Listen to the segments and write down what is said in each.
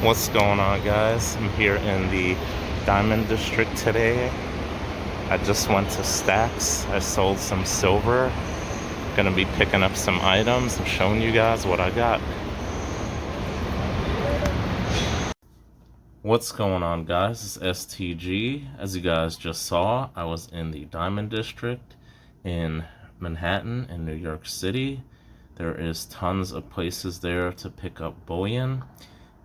What's going on, guys? I'm here in the Diamond District today. I just went to Stacks. I sold some silver. Gonna be picking up some items and showing you guys what I got. What's going on, guys? It's STG. As you guys just saw, I was in the Diamond District in Manhattan in New York City. There is tons of places there to pick up bullion.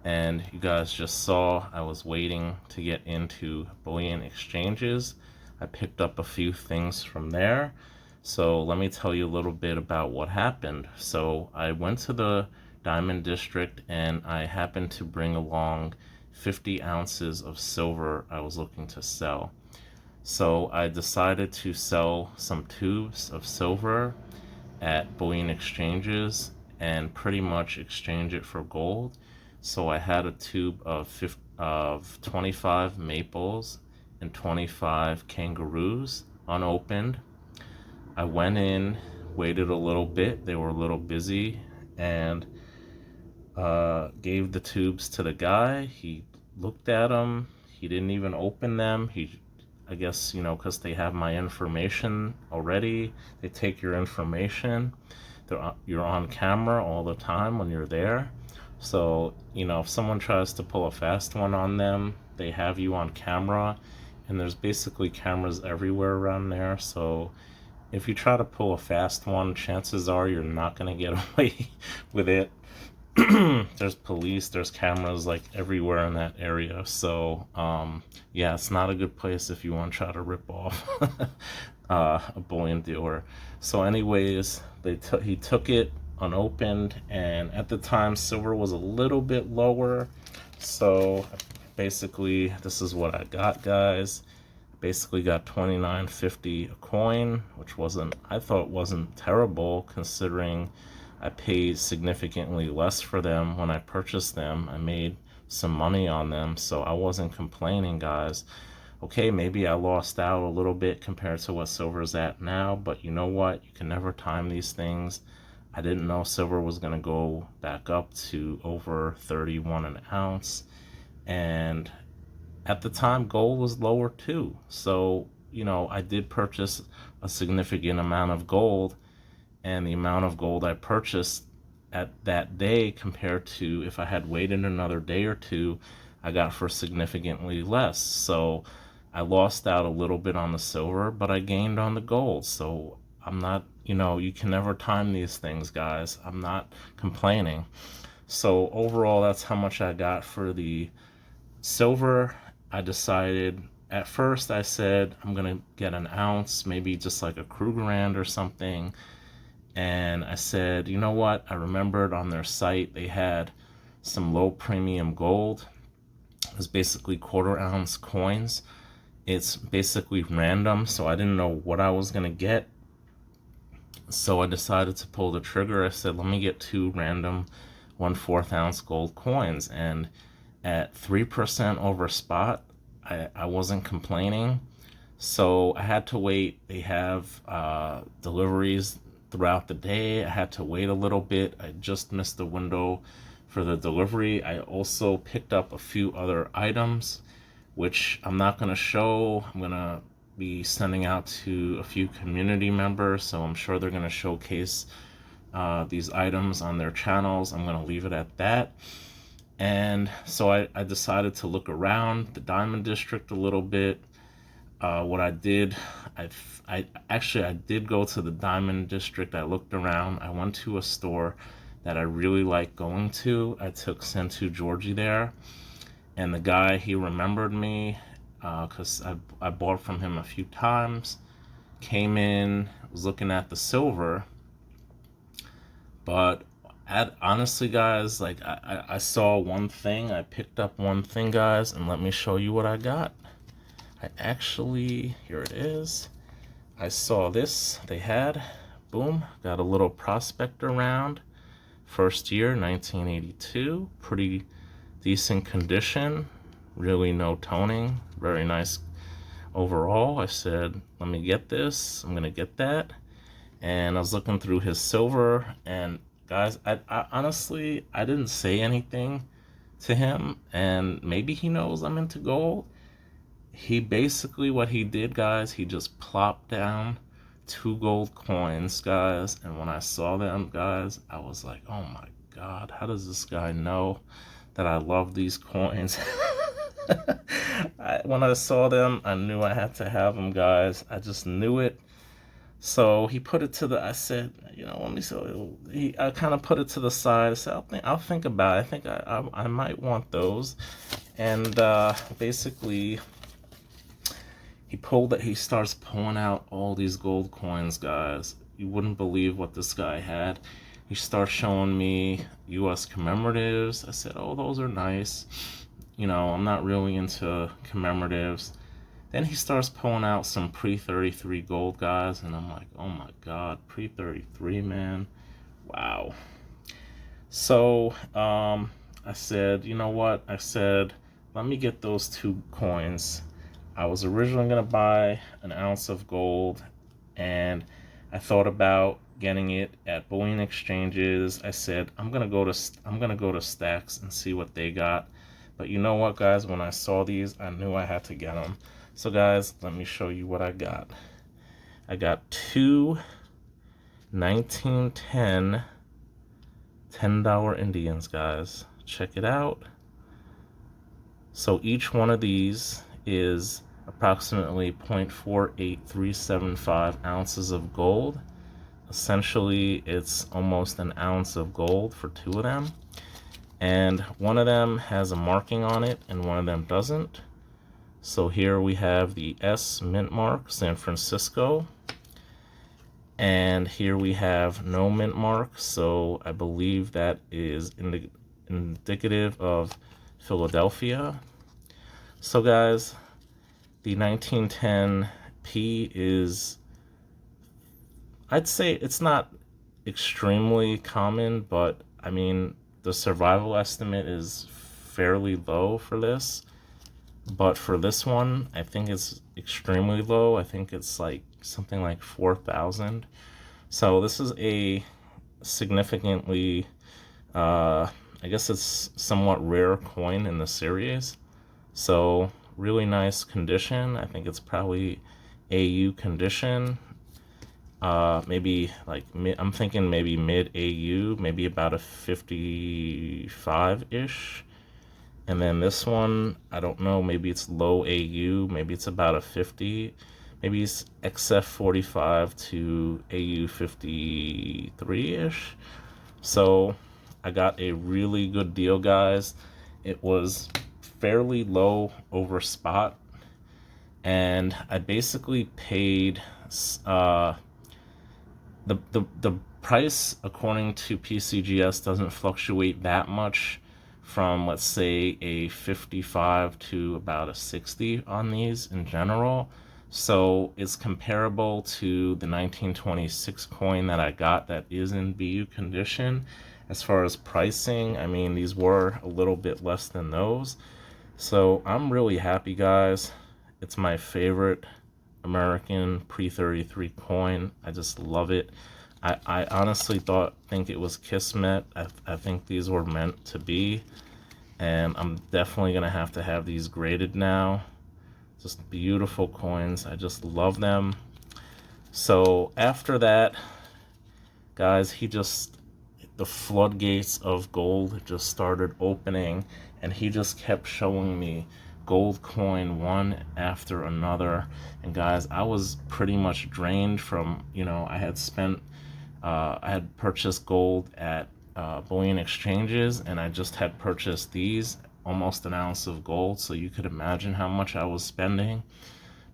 And you guys just saw I was waiting to get into bullion exchanges. I picked up a few things from there. So let me tell you a little bit about what happened. So I went to the Diamond District and I happened to bring along 50 ounces of silver I was looking to sell. So I decided to sell some tubes of silver at bullion exchanges and pretty much exchange it for gold. So I had a tube of 25 maples and 25 kangaroos unopened. I went in, waited a little bit. They were a little busy, and gave the tubes to the guy. He looked at them. He didn't even open them. I guess, because they have my information already. They take your information. You're on camera all the time when you're there. So, if someone tries to pull a fast one on them, they have you on camera, and there's basically cameras everywhere around there. So if you try to pull a fast one, chances are you're not going to get away with it. There's police, there's cameras like everywhere in that area. So, yeah, it's not a good place if you want to try to rip off a bullion dealer. So anyways, he took it unopened, and at the time silver was a little bit lower. So basically this is what I got, guys. Basically got $29.50 a coin, which I thought wasn't terrible, considering I paid significantly less for them when I purchased them. I made some money on them, so I wasn't complaining, guys. Okay, maybe I lost out a little bit compared to what silver's at now, but you know what? You can never time these things. I didn't know silver was going to go back up to over 31 an ounce. And at the time, gold was lower too. So, I did purchase a significant amount of gold. And the amount of gold I purchased at that day compared to if I had waited another day or two, I got for significantly less. So I lost out a little bit on the silver, but I gained on the gold. So I'm not, you can never time these things, guys. I'm not complaining. So overall, that's how much I got for the silver. I decided, at first I said I'm gonna get an ounce, maybe just like a Krugerrand or something. And I said, you know what? I remembered on their site they had some low premium gold. It was basically quarter-ounce coins. It's basically random, so I didn't know what I was going to get. So I decided to pull the trigger. I said, let me get two random 1/4 ounce gold coins. And at 3% over spot, I wasn't complaining. So I had to wait. They have deliveries throughout the day. I had to wait a little bit. I just missed the window for the delivery. I also picked up a few other items, which I'm not going to show. I'm going to be sending out to a few community members, so I'm sure they're going to showcase these items on their channels. I'm going to leave it at that. And so I decided to look around the Diamond District a little bit. What I did, I did go to the Diamond District. I looked around. I went to a store that I really like going to. I took Sentu Georgie there, and the guy, he remembered me because I bought from him a few times. Came in, was looking at the silver, but honestly, guys, like I saw one thing. I picked up one thing, guys, and let me show you what I got. Here it is. I saw this they had. Boom, got a little prospector round. First year, 1982. Pretty decent condition. Really no toning. Very nice overall. I said, let me get this. I'm going to get that. And I was looking through his silver. And guys, I honestly, I didn't say anything to him, and maybe he knows I'm into gold. He basically, what he did, guys, he just plopped down 2 gold coins, guys. And when I saw them, guys, I was like, oh my God, how does this guy know that I love these coins? When I saw them, I knew I had to have them, guys. I just knew it. So he put it to the, I said, let me see. I kind of put it to the side. I said, I'll think about it. I think I might want those. And basically, he starts pulling out all these gold coins, guys. You wouldn't believe what this guy had. He starts showing me U.S. commemoratives. I said, oh, those are nice. I'm not really into commemoratives. Then he starts pulling out some pre-33 gold, guys, and I'm like, oh my God, pre-33, man. Wow. So I said, you know what? I said, let me get those 2 coins. I was originally going to buy an ounce of gold, and I thought about getting it at bullion exchanges. I said, I'm going to go to Stacks and see what they got. But you know what, guys? When I saw these, I knew I had to get them. So, guys, let me show you what I got. I got 2 1910 $10 Indians, guys. Check it out. So each one of these is approximately 0.48375 ounces of gold. Essentially, it's almost an ounce of gold for 2 of them. And one of them has a marking on it and one of them doesn't. So here we have the S mint mark, San Francisco. And here we have no mint mark, so I believe that is indicative of Philadelphia. So guys, the 1910 P is, I'd say it's not extremely common, but I mean, the survival estimate is fairly low for this. But for this one, I think it's extremely low. I think it's like something like 4,000. So this is a significantly, I guess it's somewhat rare coin in the series. So really nice condition. I think it's probably AU condition. Maybe like I'm thinking maybe mid AU, maybe about a 55-ish. And then this one, I don't know, maybe it's low AU, maybe it's about a 50, maybe it's XF 45 to AU 53-ish. So I got a really good deal, guys. It was fairly low over spot, and I basically paid the price according to PCGS doesn't fluctuate that much from, let's say, a 55 to about a 60 on these in general. So it's comparable to the 1926 coin that I got that is in BU condition. As far as pricing, I mean, these were a little bit less than those. So I'm really happy, guys. It's my favorite American pre-33 coin. I just love it. I honestly think it was Kismet. I think these were meant to be, and I'm definitely gonna have to have these graded now. Just beautiful coins. I just love them. So after that, guys, the floodgates of gold just started opening, and he just kept showing me gold coin one after another. And guys, I was pretty much drained from, I had purchased gold at bullion exchanges, and I just had purchased these, almost an ounce of gold, so you could imagine how much I was spending.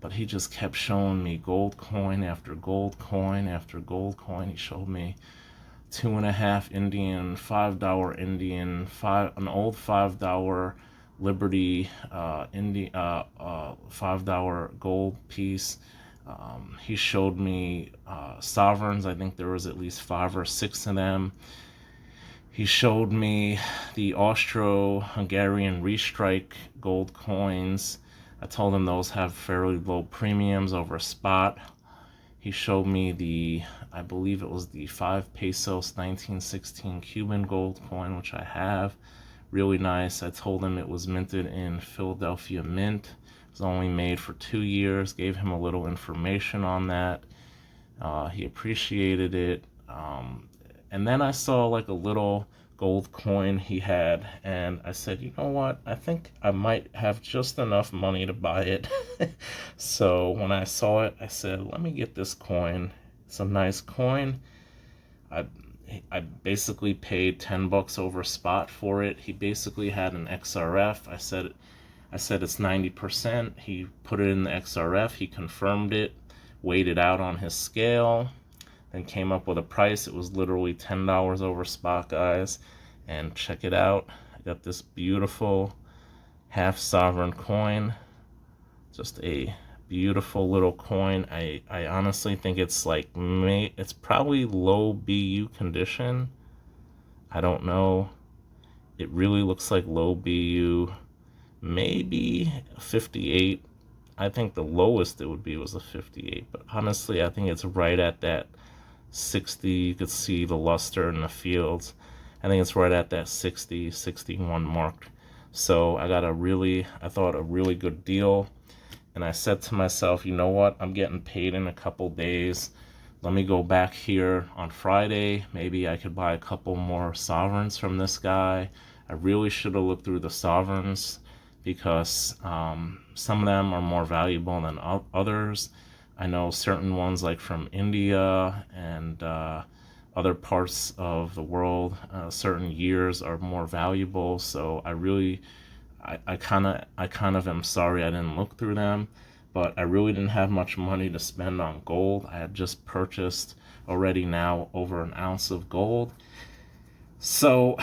But he just kept showing me gold coin after gold coin after gold coin. He showed me 2.5 Indian, $5 Indian, an old $5 Liberty $5 gold piece. He showed me sovereigns. I think there was at least 5 or 6 of them. He showed me the Austro-Hungarian Restrike gold coins. I told him those have fairly low premiums over spot. He showed me I believe it was the 5 pesos 1916 Cuban gold coin, which I have. really nice. I told him it was minted in Philadelphia Mint. It was only made for 2 years. Gave him a little information on that. He appreciated it. And then I saw like a little gold coin he had, and I said, you know what? I think I might have just enough money to buy it. So when I saw it, I said, let me get this coin. It's a nice coin. I basically paid $10 over spot for it. He basically had an XRF. I said it's 90%. He put it in the XRF. He confirmed it, weighed it out on his scale, then came up with a price. It was literally $10 over spot, guys. And check it out. I got this beautiful half sovereign coin. Just a beautiful little coin. I honestly think it's like, it's probably low BU condition. I don't know. It really looks like low BU. Maybe 58. I think the lowest it would be was a 58, but honestly I think it's right at that 60. You could see the luster in the fields. I think it's right at that 60, 61 mark. So I thought a really good deal. And I said to myself, you know what? I'm getting paid in a couple days. Let me go back here on Friday. Maybe I could buy a couple more sovereigns from this guy. I really should have looked through the sovereigns because some of them are more valuable than others. I know certain ones like from India and other parts of the world, certain years are more valuable. So I kind of am sorry I didn't look through them, but I really didn't have much money to spend on gold. I had just purchased already now over an ounce of gold. So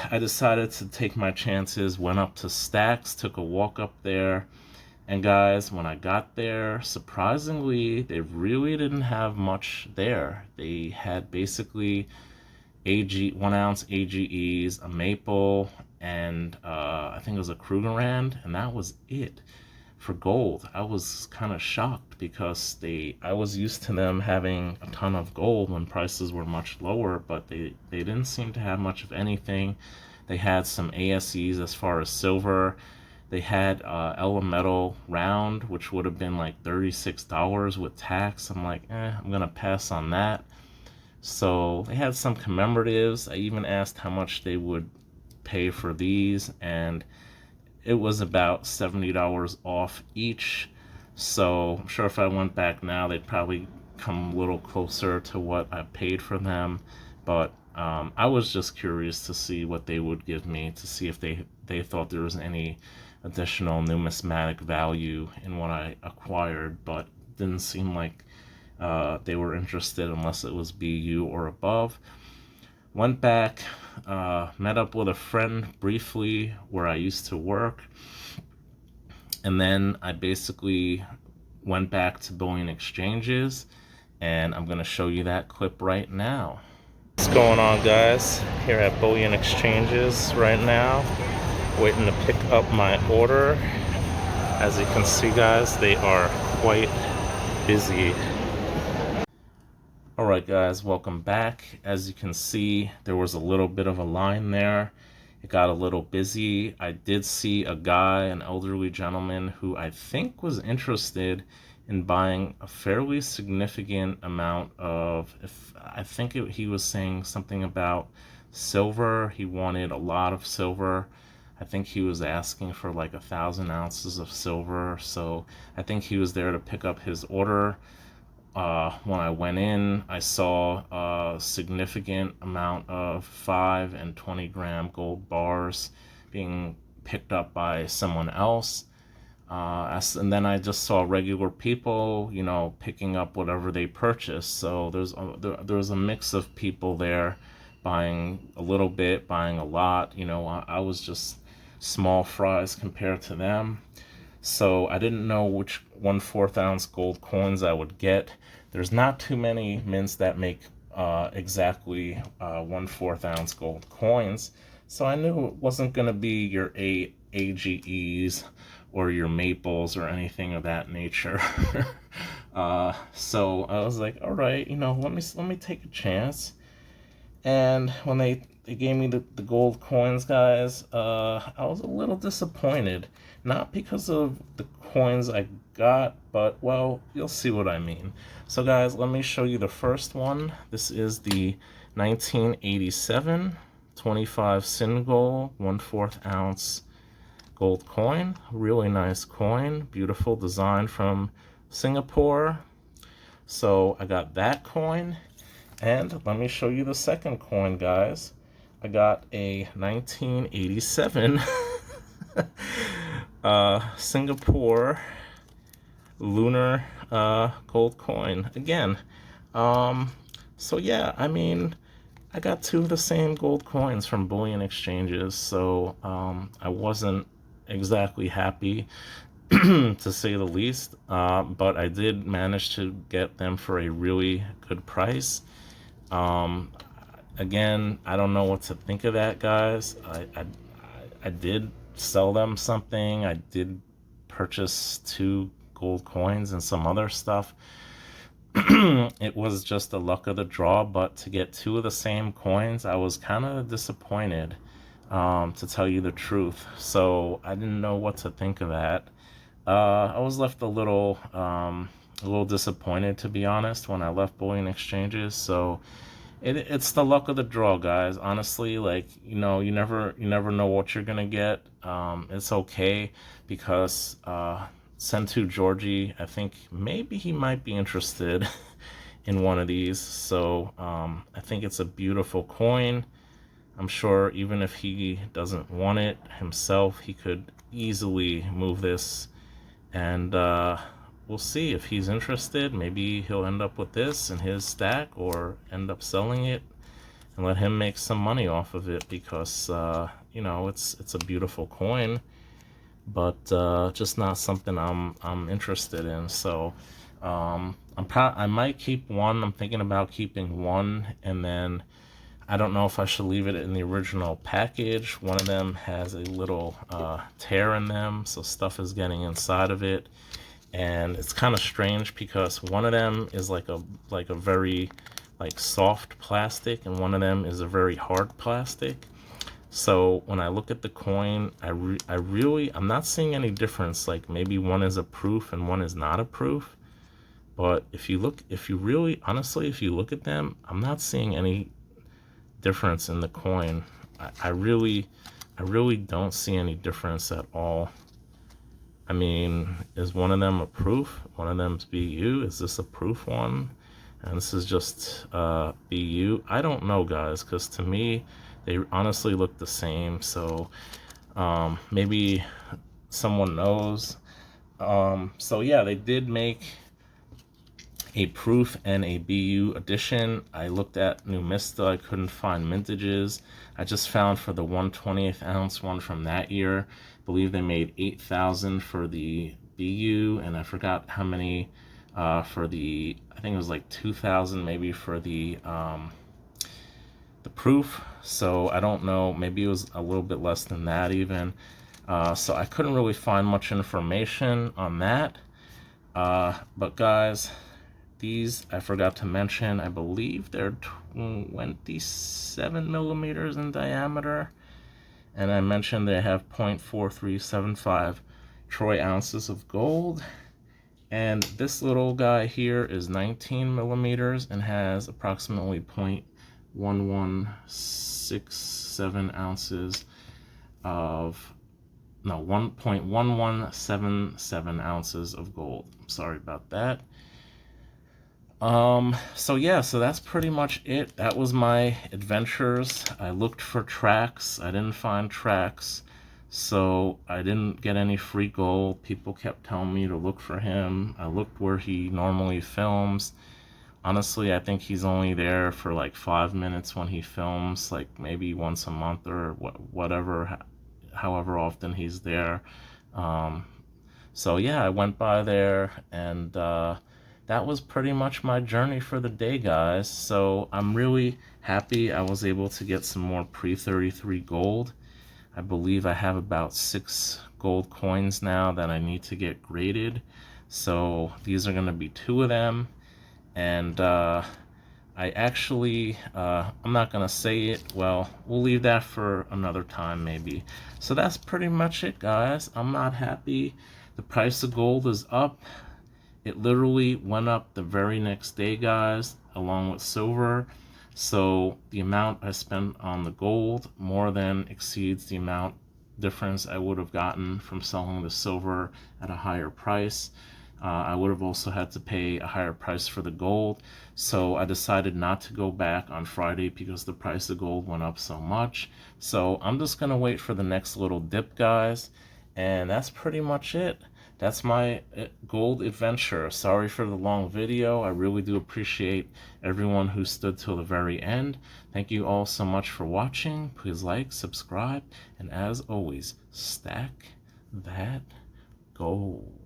I decided to take my chances, went up to Stacks, took a walk up there. And guys, when I got there, surprisingly, they really didn't have much there. They had basically 1 ounce AGEs, a maple, and I think it was a Krugerrand, and that was it for gold. I was kind of shocked because I was used to them having a ton of gold when prices were much lower, but they didn't seem to have much of anything. They had some ASEs as far as silver. They had Elemental round, which would have been like $36 with tax. I'm like, I'm gonna pass on that. So they had some commemoratives. I even asked how much they would pay for these, and it was about $70 off each. So I'm sure if I went back now, they'd probably come a little closer to what I paid for them. But I was just curious to see what they would give me, to see if they thought there was any additional numismatic value in what I acquired, but didn't seem like they were interested unless it was BU or above. Went back, met up with a friend briefly where I used to work, and then I basically went back to Bullion Exchanges, and I'm going to show you that clip right now. What's going on, guys? Here at Bullion Exchanges right now, waiting to pick up my order. As you can see, guys, they are quite busy. Alright guys, welcome back. As you can see, there was a little bit of a line there. It got a little busy. I did see a guy, an elderly gentleman, who I think was interested in buying a fairly significant amount of, he was saying something about silver. He wanted a lot of silver. I think he was asking for like 1,000 ounces of silver. So I think he was there to pick up his order. When I went in, I saw a significant amount of 5 and 20 gram gold bars being picked up by someone else. And then I just saw regular people, you know, picking up whatever they purchased. So there's a mix of people there, buying a little bit, buying a lot. You know, I was just small fries compared to them. So I didn't know which 1/4 ounce gold coins I would get. There's not too many mints that make exactly 1/4 ounce gold coins. So I knew it wasn't going to be your AGEs or your maples or anything of that nature. So I was like, all right, you know, let me take a chance. And when they they gave me the gold coins, guys, I was a little disappointed. Not because of the coins I got, but, well, you'll see what I mean. So, guys, let me show you the first one. This is the 1987 25 Single 1/4 ounce gold coin. Really nice coin. Beautiful design from Singapore. So I got that coin. And let me show you the second coin, guys. I got a 1987 Singapore lunar gold coin again. So yeah, I mean, I got two of the same gold coins from bullion exchanges, so I wasn't exactly happy to say the least, but I did manage to get them for a really good price. Again, I don't know what to think of that, guys. I did sell them something. I did purchase two gold coins and some other stuff. It was just the luck of the draw, but to get two of the same coins, I was kind of disappointed, to tell you the truth. So I didn't know what to think of that. I was left a little disappointed, to be honest, when I left bullion exchanges. So it's the luck of the draw, guys. Honestly, like, you know, you never know what you're gonna get. It's okay, because Sentu Georgie, I think maybe he might be interested in one of these. So I think it's a beautiful coin. I'm sure even if he doesn't want it himself, he could easily move this, and we'll see if he's interested. Maybe he'll end up with this in his stack, or end up selling it and let him make some money off of it, because you know, it's a beautiful coin, but just not something I'm interested in. So I might keep one. I'm thinking about keeping one, and then I don't know if I should leave it in the original package. One of them has a little tear in them, so stuff is getting inside of it. And it's kind of strange, because one of them is like a very like soft plastic, and one of them is a very hard plastic. So when I look at the coin, I'm not seeing any difference. Like, maybe one is a proof and one is not a proof. But if you really, honestly, if you look at them, I'm not seeing any difference in the coin. I really don't see any difference at all. I mean, is one of them a proof? One of them's BU? Is this a proof one? And this is just BU? I don't know, guys, because to me, they honestly look the same. So maybe someone knows. So yeah, they did make a proof and a BU edition. I looked at Numista, I couldn't find mintages. I just found for the 1/20th ounce one from that year. I believe they made 8,000 for the BU, and I forgot how many for the, I think it was like 2,000 maybe for the proof. So I don't know, maybe it was a little bit less than that even. So I couldn't really find much information on that. But guys, these I forgot to mention. I believe they're 27 millimeters in diameter, and I mentioned they have 0.4375 troy ounces of gold. And this little guy here is 19 millimeters and has approximately 0.1167 ounces of, no, 1.1177 ounces of gold. Sorry about that. So yeah, so that's pretty much it. That was my adventures. I looked for tracks. I didn't find tracks, so I didn't get any free gold. People kept telling me to look for him. I looked where he normally films. Honestly, I think he's only there for like 5 minutes when he films, like maybe once a month or whatever, however often he's there. So yeah, I went by there, and that was pretty much my journey for the day, guys. So I'm really happy I was able to get some more pre-33 gold. I believe I have about 6 gold coins now that I need to get graded. So these are going to be 2 of them. And I actually, I'm not gonna say it. Well, we'll leave that for another time maybe. So that's pretty much it, guys. I'm not happy. The price of gold is up. It literally went up the very next day, guys, along with silver. So the amount I spent on the gold more than exceeds the amount difference I would have gotten from selling the silver at a higher price. I would have also had to pay a higher price for the gold. So I decided not to go back on Friday because the price of gold went up so much. So I'm just going to wait for the next little dip, guys. And that's pretty much it. That's my gold adventure. Sorry for the long video. I really do appreciate everyone who stood till the very end. Thank you all so much for watching. Please like, subscribe, and as always, stack that gold.